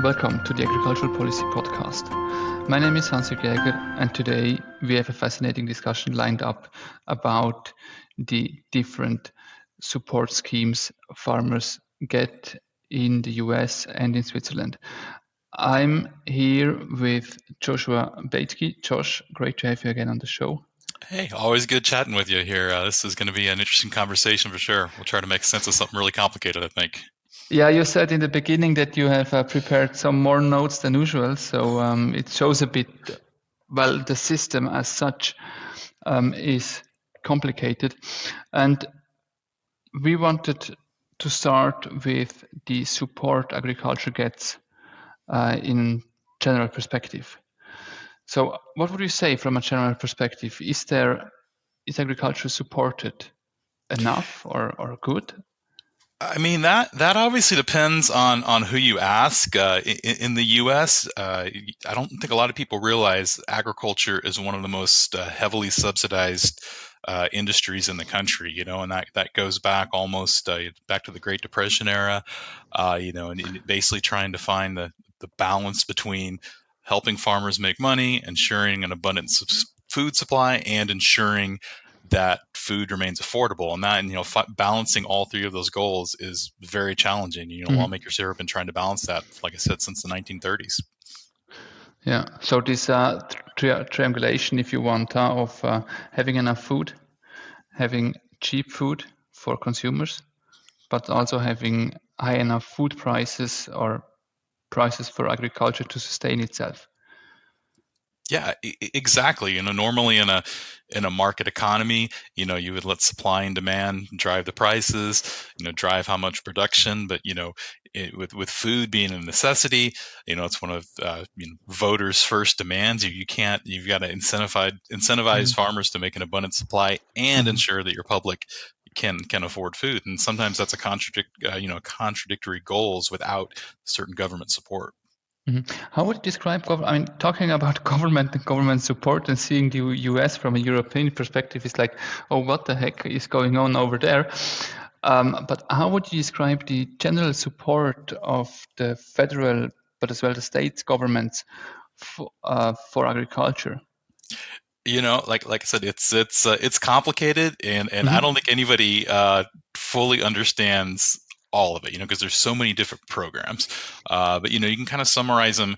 Welcome to the Agricultural Policy Podcast. My name is Hansjürg Jäger, and today we have a fascinating discussion lined up about the different support schemes farmers get in the US and in Switzerland. I'm here with Joshua Baethge. Josh, great to have you again on the show. Hey, always good chatting with you here. This is going to be an interesting conversation for sure. We'll try to make sense of something really complicated, I think. Yeah, you said in the beginning that you have prepared some more notes than usual, so it shows a bit, well, the system as such is complicated. And we wanted to start with the support agriculture gets in general perspective. So what would you say from a general perspective? Is agriculture supported enough or good? I mean that obviously depends on who you ask. In the U.S., I don't think a lot of people realize agriculture is one of the most heavily subsidized industries in the country. And that goes back almost back to the Great Depression era. And basically trying to find the balance between helping farmers make money, ensuring an abundance of food supply, and ensuring that food remains affordable. And balancing all three of those goals is very challenging. Lawmakers here have been trying to balance that, like I said, since the 1930s. Yeah, so this triangulation, if you want, of having enough food, having cheap food for consumers, but also having high enough food prices or prices for agriculture to sustain itself. Yeah, exactly. Normally in a market economy, you would let supply and demand drive the prices, drive how much production. But with food being a necessity, it's one of voters' first demands. You've got to incentivize farmers to make an abundant supply and ensure that your public can afford food. And sometimes that's contradictory goals without certain government support. How would you describe government? I mean, talking about government and government support and seeing the US from a European perspective is like, oh, what the heck is going on over there? But how would you describe the general support of the federal, but as well the state governments for agriculture? Like I said, it's complicated, and I don't think anybody fully understands all of it, because there's so many different programs. But you can kind of summarize them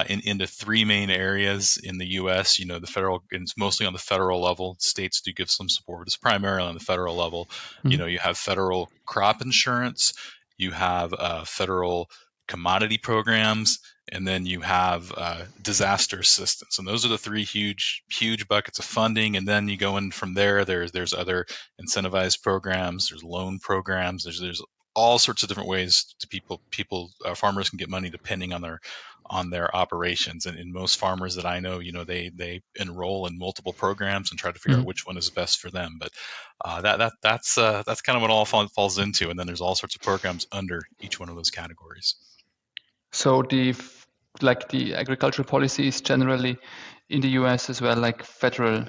into three main areas in the U.S. The federal, and it's mostly on the federal level. States do give some support, but it's primarily on the federal level. You have federal crop insurance, you have federal commodity programs, and then you have disaster assistance. And those are the three huge buckets of funding. And then you go in from there. There's other incentivized programs. There's loan programs. There's all sorts of different ways to farmers can get money depending on their operations. And most farmers that I know, they enroll in multiple programs and try to figure out which one is best for them. But that's kind of what all falls into. And then there's all sorts of programs under each one of those categories. So the agricultural policy is generally in the US as well, like federal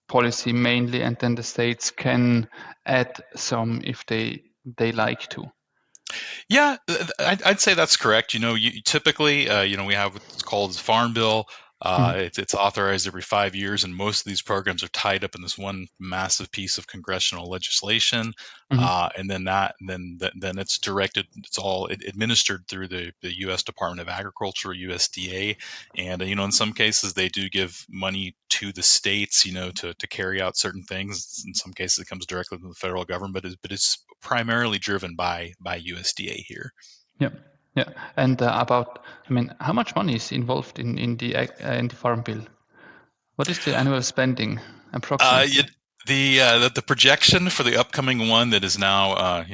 policy mainly, and then the states can add some if they like to. Yeah, I'd say that's correct. Typically, we have what's called the Farm Bill. It's authorized every 5 years, and most of these programs are tied up in this one massive piece of congressional legislation. And then it's directed. It's all administered through the U.S. Department of Agriculture, USDA, and in some cases they do give money to the states, to carry out certain things. In some cases, it comes directly from the federal government, but it's primarily driven by USDA here. Yeah, yeah. And how much money is involved in the Farm Bill? What is the annual spending approximately? The projection for the upcoming one that is now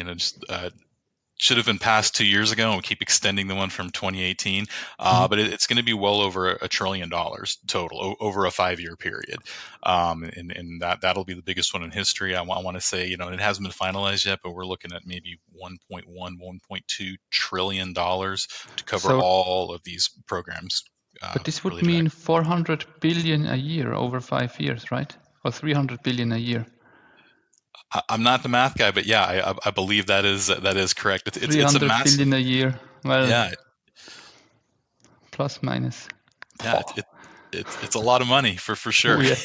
should have been passed 2 years ago, and we keep extending the one from 2018. But it's going to be well over $1 trillion total over a 5-year period. And that'll be the biggest one in history. I want to say, it hasn't been finalized yet, but we're looking at maybe $1.2 trillion to cover all of these programs. But this would mean 400 billion a year over 5 years, right? Or 300 billion a year. I'm not the math guy, but yeah, I believe that is correct. It's 300 billion a year. Well, yeah. plus minus. Yeah, it's a lot of money for sure. Oh yeah,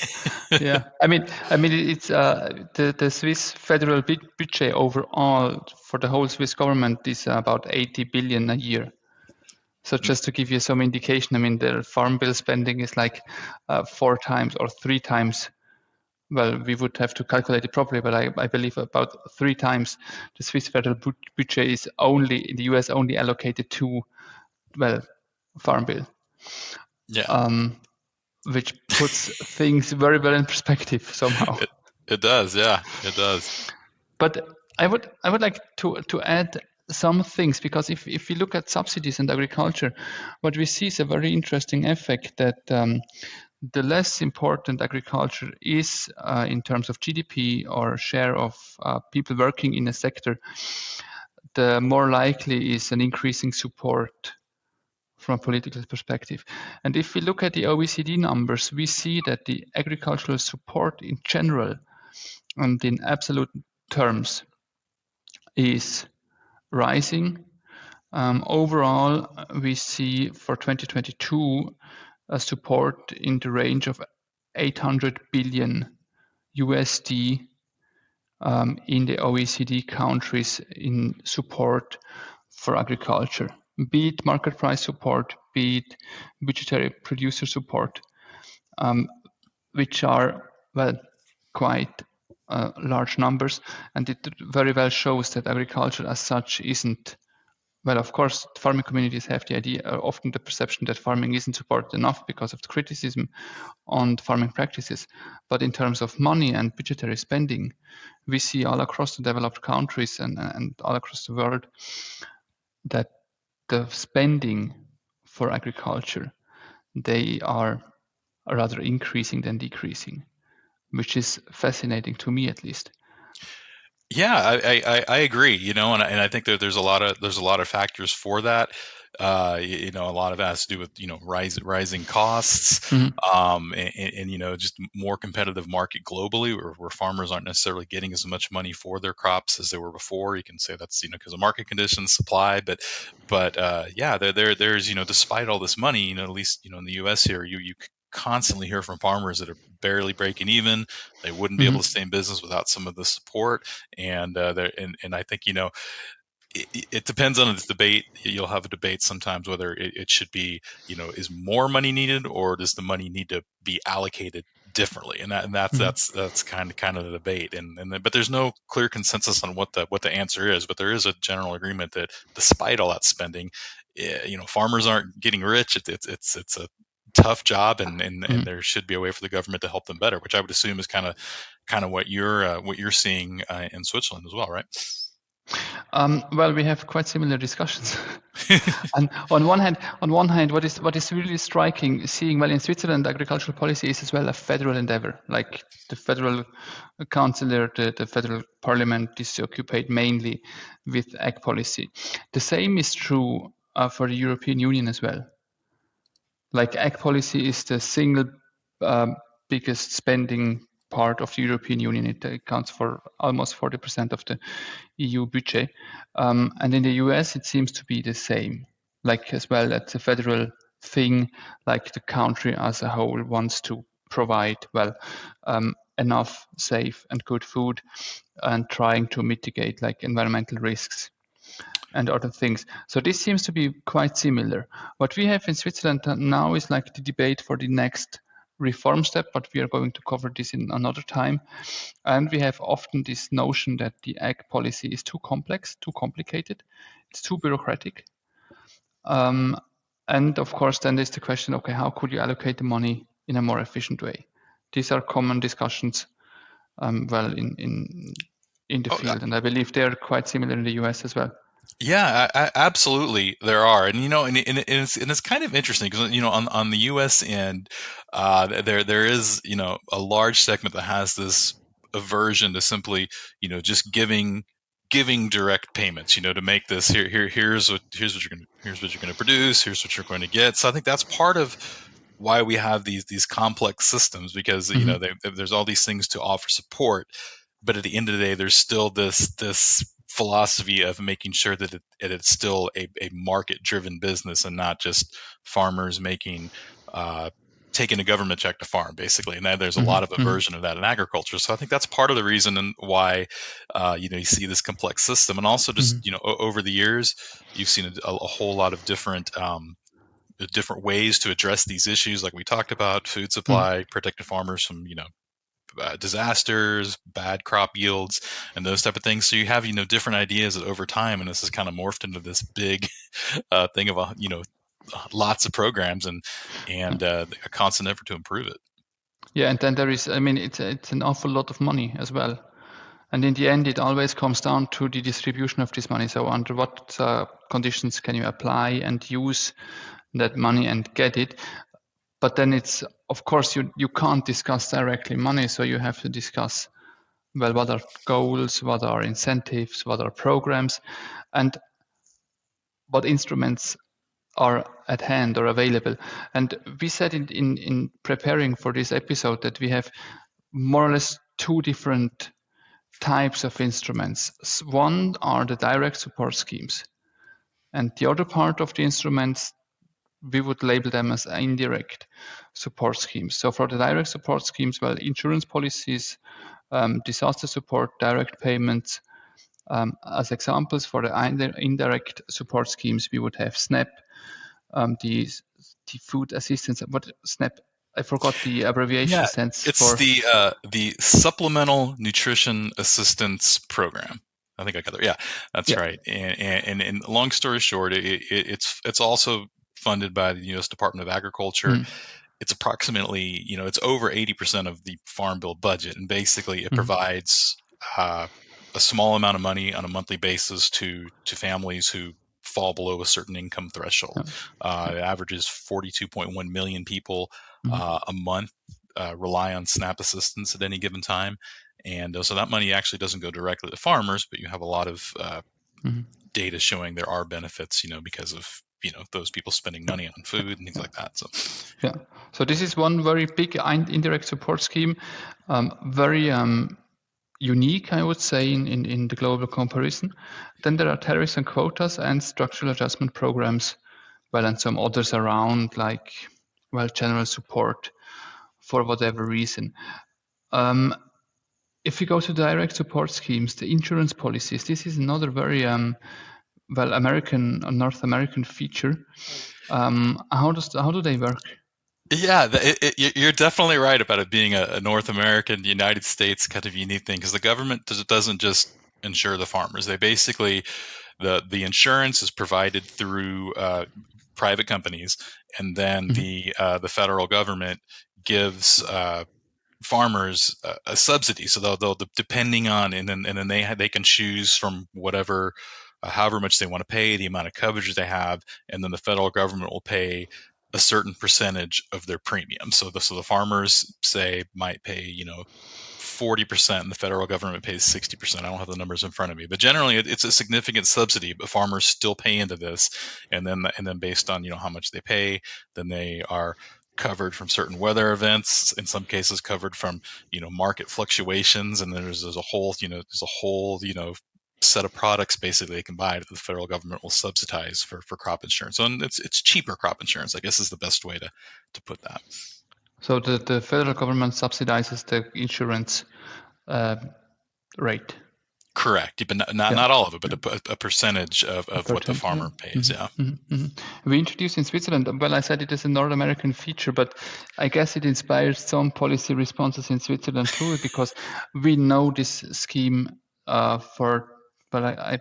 yeah. I mean, it's the Swiss federal budget overall for the whole Swiss government is about 80 billion a year. So just to give you some indication, I mean, their farm bill spending is like 4 times or 3 times. Well, we would have to calculate it properly, but I believe about 3 times the Swiss federal budget is only in the US only allocated to, well, farm bill. Yeah. Which puts things very well in perspective somehow. It does, yeah, it does. But I would like to add some things, because if we look at subsidies and agriculture, what we see is a very interesting effect that the less important agriculture is in terms of GDP or share of people working in a sector, the more likely is an increasing support from a political perspective. And if we look at the OECD numbers, we see that the agricultural support in general and in absolute terms is rising. Overall, we see for 2022 a support in the range of 800 billion USD in the OECD countries in support for agriculture, be it market price support, be it budgetary producer support, which are, well, quite large numbers. And it very well shows that agriculture as such isn't, well, of course, farming communities have the idea, often the perception that farming isn't supported enough because of the criticism on farming practices. But in terms of money and budgetary spending, we see all across the developed countries and all across the world that the spending for agriculture, they are rather increasing than decreasing, which is fascinating to me at least. Yeah, I agree. And I think that there's a lot of factors for that. A lot of it has to do with rising costs, and just more competitive market globally, where farmers aren't necessarily getting as much money for their crops as they were before. You can say that's because of market conditions, supply, but yeah, there's despite all this money, at least in the U.S. here, you constantly hear from farmers that are barely breaking even. They wouldn't be able to stay in business without some of the support. And I think it depends on the debate. You'll have a debate sometimes whether it should be is more money needed, or does the money need to be allocated differently, and that's kind of the debate. But there's no clear consensus on what the answer is. But there is a general agreement that despite all that spending, farmers aren't getting rich. It's a tough job, and there should be a way for the government to help them better, which I would assume is kind of what you're seeing in Switzerland as well, right? Well, we have quite similar discussions. And on one hand, what is really striking, seeing, well, in Switzerland, agricultural policy is as well a federal endeavor. Like the federal councillor, the federal parliament is occupied mainly with ag policy. The same is true for the European Union as well. Like ag policy is the single biggest spending part of the European Union. It accounts for almost 40% of the EU budget. And in the US, it seems to be the same. Like as well, that's a federal thing. Like the country as a whole wants to provide, well, enough safe and good food, and trying to mitigate like environmental risks and other things. So this seems to be quite similar. What we have in Switzerland now is like the debate for the next reform step, but we are going to cover this in another time. And we have often this notion that the ag policy is too complex, too complicated, it's too bureaucratic. And of course, then there's the question, okay, how could you allocate the money in a more efficient way? These are common discussions, well, in the field, and I believe they're quite similar in the US as well. Yeah, absolutely, there are, and it's kind of interesting because on the U.S. end, there is a large segment that has this aversion to simply just giving direct payments, to make this here's what you're going to produce, here's what you're going to get. So I think that's part of why we have these complex systems, because there's all these things to offer support, but at the end of the day, there's still this philosophy of making sure that it's still a market-driven business and not just farmers taking a government check to farm, basically. And there's a lot of aversion of that in agriculture. So I think that's part of the reason and why you see this complex system. And also just over the years, you've seen a whole lot of different ways to address these issues, like we talked about: food supply, protecting farmers from disasters, bad crop yields, and those type of things. So you have different ideas over time, and this has kind of morphed into this big thing of lots of programs and a constant effort to improve it. Yeah, and then there is, it's an awful lot of money as well. And in the end, it always comes down to the distribution of this money. So under what conditions can you apply and use that money and get it? But then it's, of course, you can't discuss directly money. So you have to discuss, well, what are goals, what are incentives, what are programs, and what instruments are at hand or available. And we said in preparing for this episode that we have more or less two different types of instruments. One are the direct support schemes, and the other part of the instruments, we would label them as indirect support schemes. So for the direct support schemes, well, insurance policies, disaster support, direct payments. As examples for the indirect support schemes, we would have SNAP, the food assistance. What SNAP? I forgot the abbreviation stands it's for. The Supplemental Nutrition Assistance Program. I think I got it. Yeah, that's right. And long story short, it's also funded by the U.S. Department of Agriculture. It's approximately, it's over 80% of the Farm Bill budget, and basically it provides a small amount of money on a monthly basis to families who fall below a certain income threshold. It averages 42.1 million people a month rely on SNAP assistance at any given time. And so that money actually doesn't go directly to farmers, but you have a lot of data showing there are benefits, because of those people spending money on food and things like that. So this is one very big indirect support scheme, very unique, I would say, in the global comparison. Then there are tariffs and quotas and structural adjustment programs, well, and some others around, like, well, general support for whatever reason. If we go to direct support schemes, the insurance policies, this is another very North American feature. How do they work? Yeah, you're definitely right about it being a North American, United States kind of unique thing, because the government doesn't just insure the farmers. They basically, the insurance is provided through private companies, and then the federal government gives farmers a subsidy. So they'll depending on, and then they can choose from whatever, however much they want to pay, the amount of coverage they have, and then the federal government will pay a certain percentage of their premium. So the farmers might pay 40%, and the federal government pays 60%. I don't have the numbers in front of me, but generally it's a significant subsidy. But farmers still pay into this, and then based on how much they pay, then they are covered from certain weather events. In some cases, covered from market fluctuations, and there's a whole set of products basically they can buy that the federal government will subsidize for crop insurance. So, and it's cheaper crop insurance, I guess, is the best way to put that. So the federal government subsidizes the insurance rate. Correct, but not all of it, but a percentage of what the farmer pays. We introduced in Switzerland. Well, I said it is a North American feature, but I guess it inspired some policy responses in Switzerland too, because we know this scheme I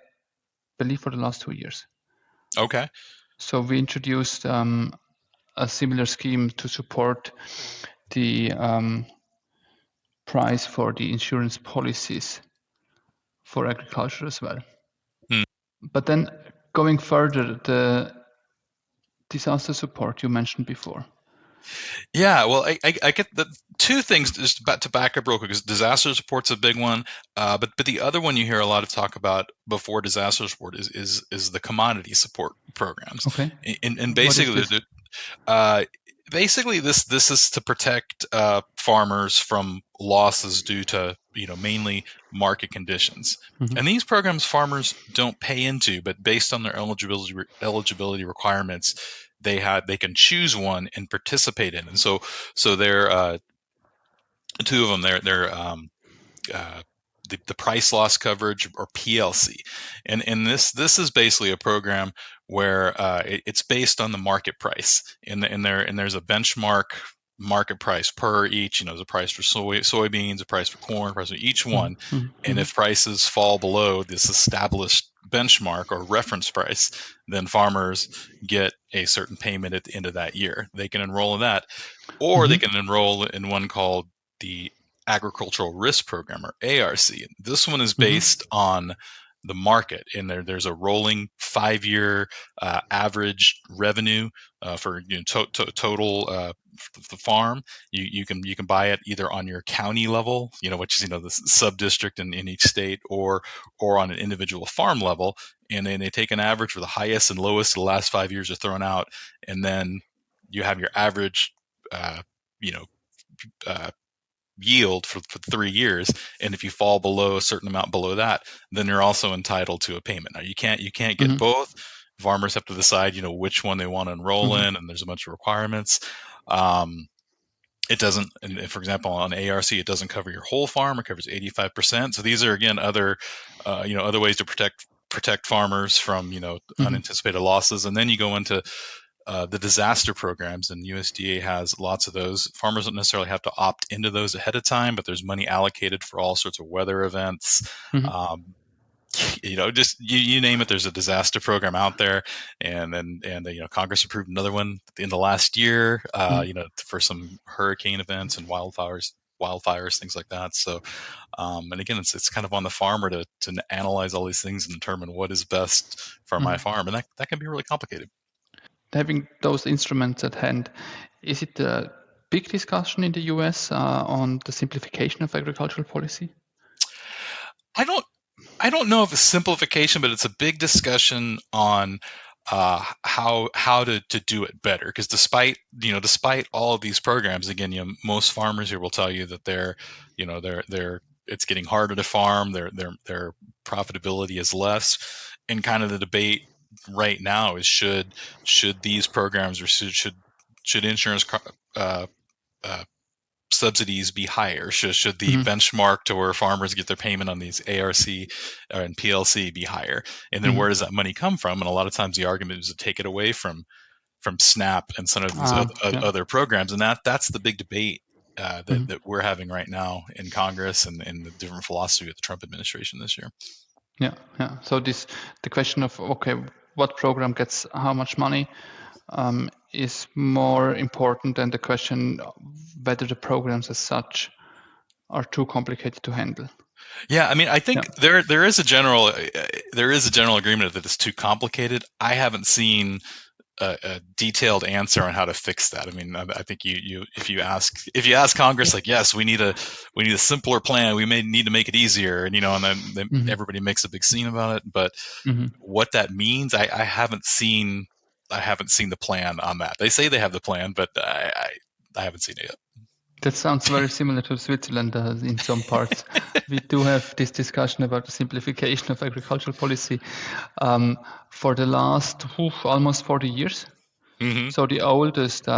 believe for the last 2 years. Okay. So we introduced a similar scheme to support the price for the insurance policies for agriculture as well. But then going further, the disaster support you mentioned before. Yeah, well, I get the two things just to back up real quick, because disaster support's a big one, but the other one you hear a lot of talk about before disaster support is the commodity support programs. Okay. And basically, this is to protect farmers from losses due to mainly market conditions. Mhm. And these programs farmers don't pay into, but based on their eligibility requirements, they can choose one and participate in. And so they're two of them. They're the price loss coverage, or PLC, and this is basically a program where it's based on the market price, and there's a benchmark market price per each. There's a price for soybeans, a price for corn, a price for each one, and if prices fall below this established benchmark or reference price, then farmers get a certain payment at the end of that year. They can enroll in that, or they can enroll in one called the Agricultural Risk Program, or ARC. This one is based on the market, and there's a rolling 5-year average revenue for total the farm. You can buy it either on your county level, which is the sub district in each state, or on an individual farm level, and then they take an average for the highest and lowest of the last 5 years are thrown out, and then you have your average uh, you know yield for 3 years, and if you fall below a certain amount below that, then you're also entitled to a payment. Now you can't get both. Farmers have to decide which one they want to enroll in, and there's a bunch of requirements. It doesn't, and for example, on ARC, it doesn't cover your whole farm. It covers 85%. So these are, again, other ways to protect farmers from unanticipated losses. And then you go into the disaster programs, and USDA has lots of those. Farmers don't necessarily have to opt into those ahead of time, but there's money allocated for all sorts of weather events. Just you name it, there's a disaster program out there, and Congress approved another one in the last year, for some hurricane events and wildfires, things like that. So, and again, it's kind of on the farmer to analyze all these things and determine what is best for my farm, and that can be really complicated. Having those instruments at hand, is it a big discussion in the US on the simplification of agricultural policy? I don't know if it's simplification, but it's a big discussion on how to do it better. Because despite all of these programs, again, most farmers here will tell you that they're it's getting harder to farm. Their profitability is less, and kind of the debate right now is should these programs, or should insurance subsidies be higher? Should the benchmark to where farmers get their payment on these ARC and PLC be higher? And then where does that money come from? And a lot of times the argument is to take it away from SNAP and some of these other programs, and that's the big debate that we're having right now in Congress, and the different philosophy of the Trump administration this year. Yeah. So the question of, okay, what program gets how much money is more important than the question whether the programs as such are too complicated to handle. Yeah, I mean, I think there is a general agreement that it's too complicated. I haven't seen a detailed answer on how to fix that. I mean, I think if you ask Congress, like, yes, we need a simpler plan. We may need to make it easier, and then everybody makes a big scene about it. But what that means, I haven't seen. I haven't seen the plan on that. They say they have the plan, but I haven't seen it yet. That sounds very similar to Switzerland in some parts. We do have this discussion about the simplification of agricultural policy for the last almost 40 years. So the oldest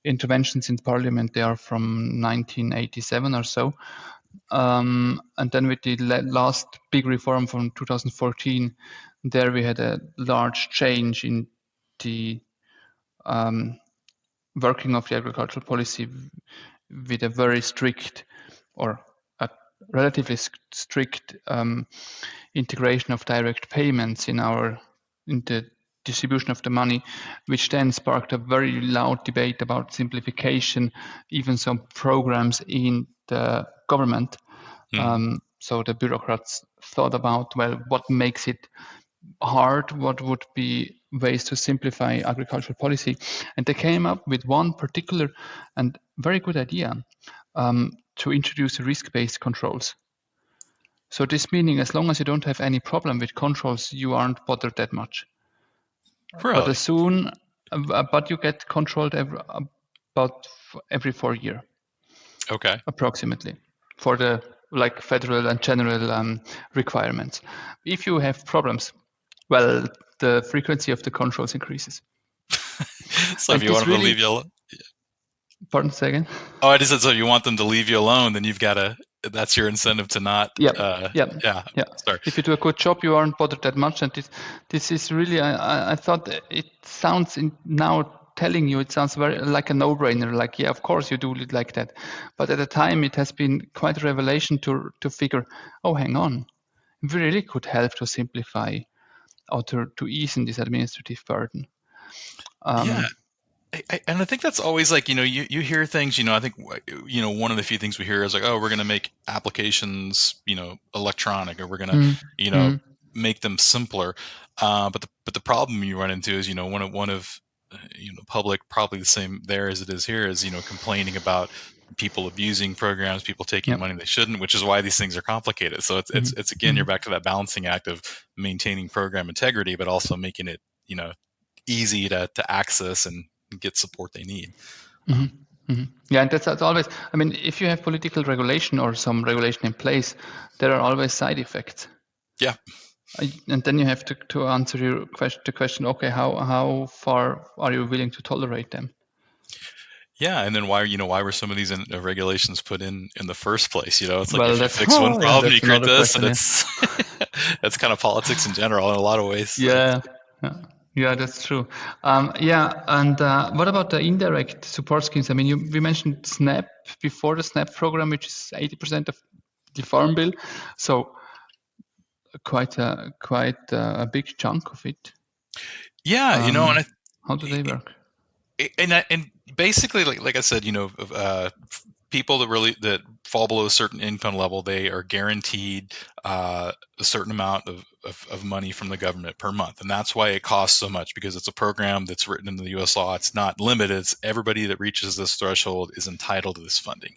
interventions in parliament, they are from 1987 or so. And then with the last big reform from 2014, there we had a large change in the working of the agricultural policy with a very strict, or a relatively strict integration of direct payments in the distribution of the money, which then sparked a very loud debate about simplification, even some programs in the government. So the bureaucrats thought about, well, what makes it hard, what would be ways to simplify agricultural policy, and they came up with one particular and very good idea to introduce risk-based controls. So this meaning, as long as you don't have any problem with controls, you aren't bothered that much. Really? But you get controlled every 4 years. Okay. approximately, for the like federal and general requirements. If you have problems, well, the frequency of the controls increases. So if And you want this them to really, leave you alone, pardon, say again? oh, I just said so. If you want them to leave you alone, then you've got to. That's your incentive to not. Yeah, yeah, Yeah. yeah. Sorry. If you do a good job, you aren't bothered that much. And this is really, I thought it sounds now telling you, it sounds very like a no-brainer. Like, yeah, of course you do it like that. But at the time, it has been quite a revelation to figure, oh, hang on, we really could help to simplify or to ease in this administrative burden. Yeah. Um, And I think that's always like, you hear things, I think, one of the few things we hear is like, oh, we're going to make applications, electronic, or we're going to, mm, mm, make them simpler. But the problem you run into is, one of public, probably the same there as it is here, is, complaining about people abusing programs, people taking yeah, money they shouldn't, which is why these things are complicated. So it's again, you're back to that balancing act of maintaining program integrity, but also making it, easy to access and get support they need. Yeah, and that's always. I mean, if you have political regulation or some regulation in place, there are always side effects. Yeah. And then you have to answer the question. Okay, how far are you willing to tolerate them? Yeah, and then why were some of these regulations put in the first place? It's like Well, if you that's fix one problem, you that's create another this, and question. Yeah, it's that's kind of politics in general in a lot of ways. yeah, yeah, yeah, that's true. Yeah, and what about the indirect support schemes? I mean, we mentioned SNAP before, the SNAP program, which is 80% of the Farm Bill, so quite a big chunk of it. Yeah, and How do they work? and basically, like I said, people that fall below a certain income level, they are guaranteed a certain amount of money from the government per month, and that's why it costs so much, because it's a program that's written into the U.S. law. It's not limited. It's everybody that reaches this threshold is entitled to this funding,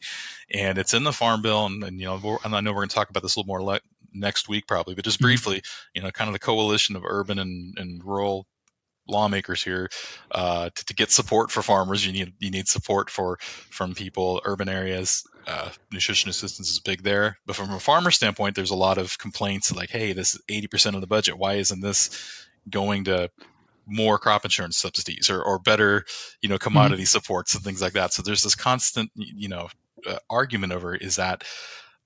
and it's in the Farm Bill. And I know we're going to talk about this a little more next week probably, but just briefly, kind of the coalition of urban and rural lawmakers here, to get support for farmers. You need support from people. Urban areas, nutrition assistance is big there. But from a farmer standpoint, there's a lot of complaints like, hey, this is 80% of the budget. Why isn't this going to more crop insurance subsidies or better, commodity supports and things like that? So there's this constant, argument over, is that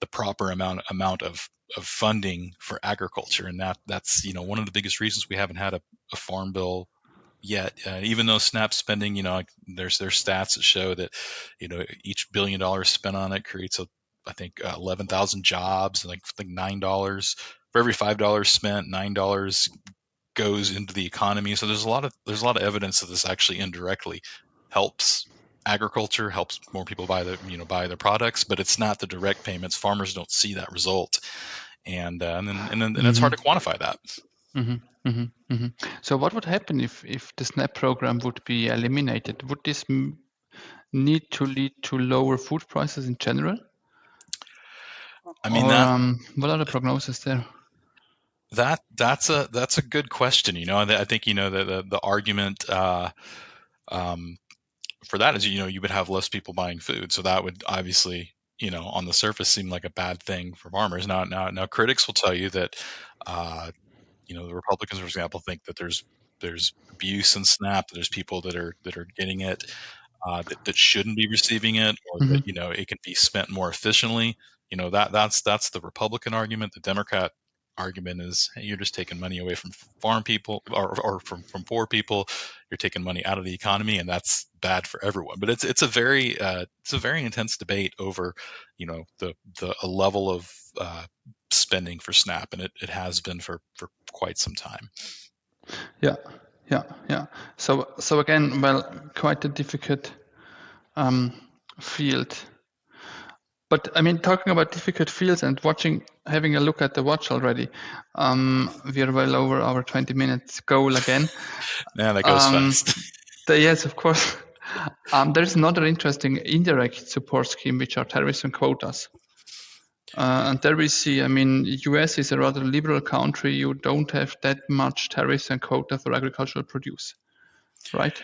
the proper amount of funding for agriculture, and that's one of the biggest reasons we haven't had a farm bill yet. Even though SNAP spending, there's stats that show that each $1 billion spent on it creates I think 11,000 jobs, and like I think $9 for every $5 spent, $9 goes into the economy. So there's a lot of evidence that this actually indirectly helps agriculture, helps more people buy their products, but it's not the direct payments. Farmers don't see that result, and then it's hard to quantify that. So what would happen if the SNAP program would be eliminated? Would this need to lead to lower food prices in general? I mean, Or what are the prognoses there? that's a good question. I think the argument for that is, you would have less people buying food, so that would obviously, on the surface, seem like a bad thing for farmers. Now critics will tell you that the Republicans, for example, think that there's abuse in SNAP, that there's people that are getting it, that shouldn't be receiving it, or that it can be spent more efficiently. That's the Republican argument. The Democrat argument is, hey, you're just taking money away from farm people, or from poor people. You're taking money out of the economy, and that's bad for everyone. But it's a very intense debate over a level of spending for SNAP, and it has been for quite some time. Yeah, yeah. So again, well, quite a difficult field. But I mean, talking about difficult fields and having a look at the watch already, we are well over our 20 minutes goal again. Man, that goes fast. Yes, of course. There's another interesting indirect support scheme, which are tariffs and quotas. And there we see, I mean, US is a rather liberal country. You don't have that much tariffs and quota for agricultural produce, right?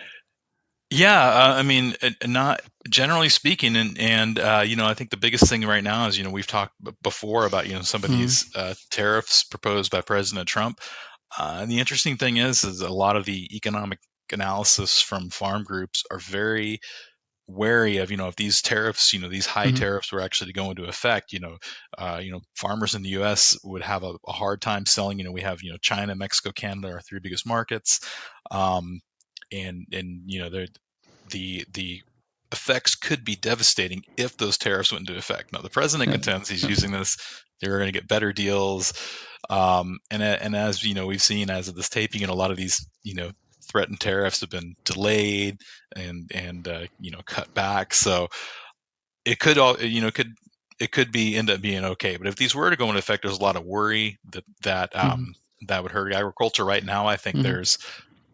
Yeah, I mean, not generally speaking, and I think the biggest thing right now is we've talked before about some of Mm, these tariffs proposed by President Trump. And the interesting thing is a lot of the economic analysis from farm groups are very wary of if these tariffs, these high mm, tariffs were actually to go into effect. Farmers in the U.S. would have a hard time selling. We have China, Mexico, Canada, our three biggest markets, um, and the effects could be devastating if those tariffs went into effect. Now, the president yeah, contends he's yeah, using this; they're going to get better deals. And as we've seen as of this taping, and a lot of these threatened tariffs have been delayed and cut back. So it could all it could be end up being okay. But if these were to go into effect, there's a lot of worry mm, that would hurt agriculture. Right now, I think mm, there's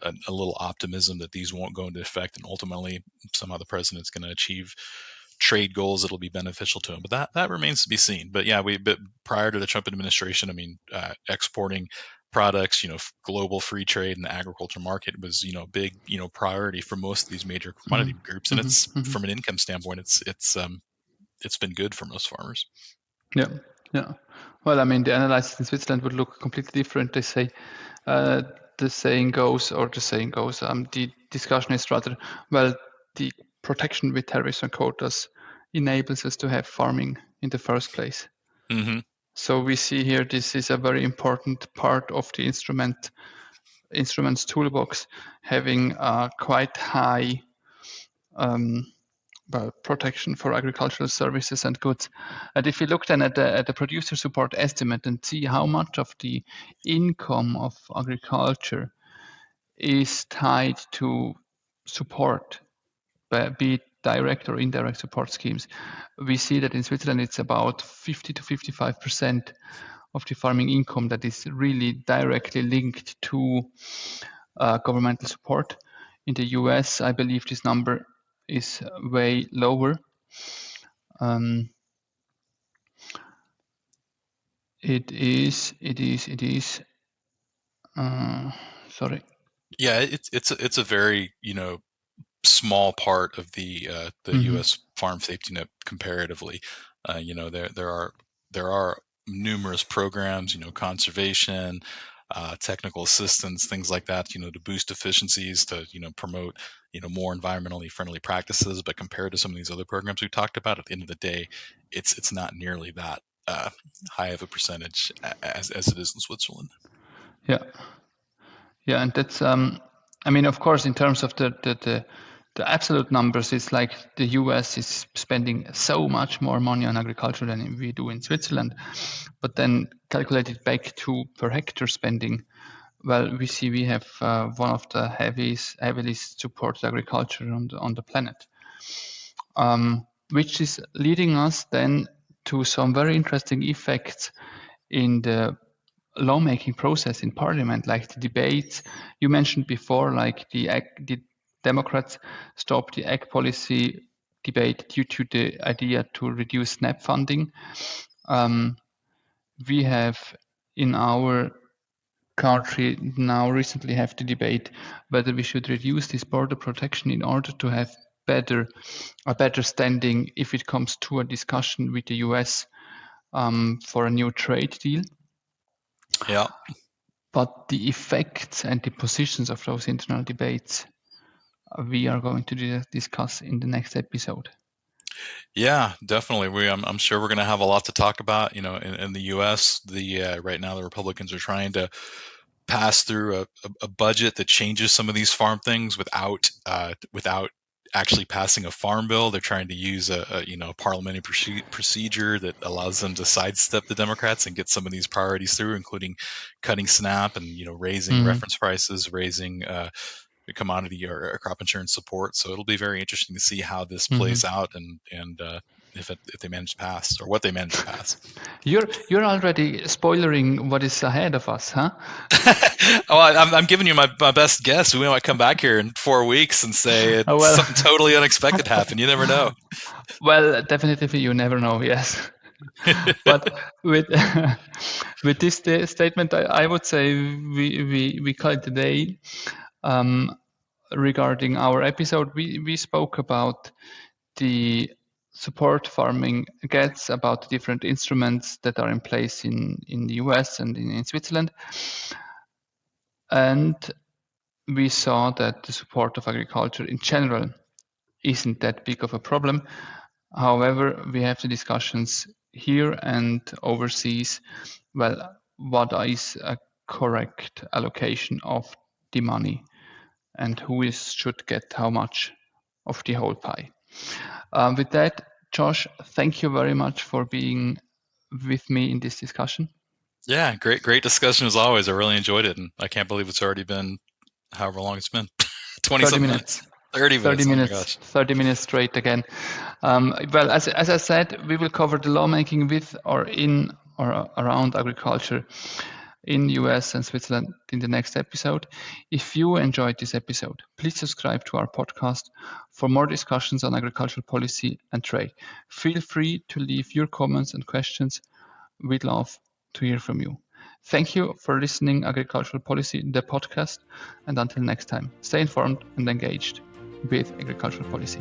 a little optimism that these won't go into effect, and ultimately somehow the president's going to achieve trade goals that'll be beneficial to him. But that remains to be seen. But yeah, but prior to the Trump administration, I mean, exporting products, global free trade in the agriculture market was a big priority for most of these major mm, commodity groups, and mm, it's mm. from an income standpoint, it's been good for most farmers. Yeah, yeah. Well, I mean, the analysis in Switzerland would look completely different. They say uh, the saying goes, or the saying goes, the discussion is rather, well, the protection with tariffs and quotas enables us to have farming in the first place. Hmm. So we see here this is a very important part of the instruments toolbox, having a quite high um, protection for agricultural services and goods. And if you look then at the producer support estimate and see how much of the income of agriculture is tied to support, be it direct or indirect support schemes, we see that in Switzerland it's about 50 to 55% of the farming income that is really directly linked to governmental support. In the US, I believe this number is way lower. Um, it is. Uh, sorry. Yeah, it's a very small part of the Hmm. U.S. farm safety net comparatively. There are numerous programs, conservation, technical assistance, things like that, to boost efficiencies, to promote more environmentally friendly practices. But compared to some of these other programs we talked about, at the end of the day, it's not nearly that uh, high of a percentage as it is in Switzerland. Yeah, yeah, and that's. I mean, of course, in terms of the absolute numbers, it's like the US is spending so much more money on agriculture than we do in Switzerland. But then calculated back to per hectare spending, well, we see we have one of the heavily supported agriculture on the planet, which is leading us then to some very interesting effects in the lawmaking process in parliament, like the debates you mentioned before, like the Democrats stopped the ag policy debate due to the idea to reduce SNAP funding. Um, we have in our country now recently have to debate whether we should reduce this border protection in order to have a better standing if it comes to a discussion with the US for a new trade deal. Yeah. But the effects and the positions of those internal debates we are going to discuss in the next episode. Yeah, definitely. I'm sure we're going to have a lot to talk about. In the U.S., right now the Republicans are trying to pass through a budget that changes some of these farm things without actually passing a farm bill. They're trying to use a parliamentary procedure that allows them to sidestep the Democrats and get some of these priorities through, including cutting SNAP and raising Mm, reference prices, raising commodity or crop insurance support. So it'll be very interesting to see how this mhm. plays out and if they manage to pass or what they manage to pass. You're already spoilering what is ahead of us, huh? Oh, I'm giving you my best guess. We might come back here in 4 weeks and say it's Well, something totally unexpected happened. You never know. well, definitely you never know. Yes, but with with this statement, I would say we call it a day. Um, regarding our episode, we spoke about the support farming gets, about the different instruments that are in place in the US and in Switzerland. And we saw that the support of agriculture in general isn't that big of a problem. However, we have the discussions here and overseas. Well, what is a correct allocation of the money and should get how much of the whole pie? With that, Josh, thank you very much for being with me in this discussion. Yeah, great discussion as always. I really enjoyed it, and I can't believe it's already been however long it's been. 20 minutes. 30 minutes. 30 Oh my minutes. gosh. 30 minutes straight again. Well, as I said, we will cover the lawmaking with or in or around agriculture in US and Switzerland in the next episode. If you enjoyed this episode, please subscribe to our podcast for more discussions on agricultural policy and trade. Feel free to leave your comments and questions. We'd love to hear from you. Thank you for listening Agricultural Policy, the podcast, and until next time, stay informed and engaged with agricultural policy.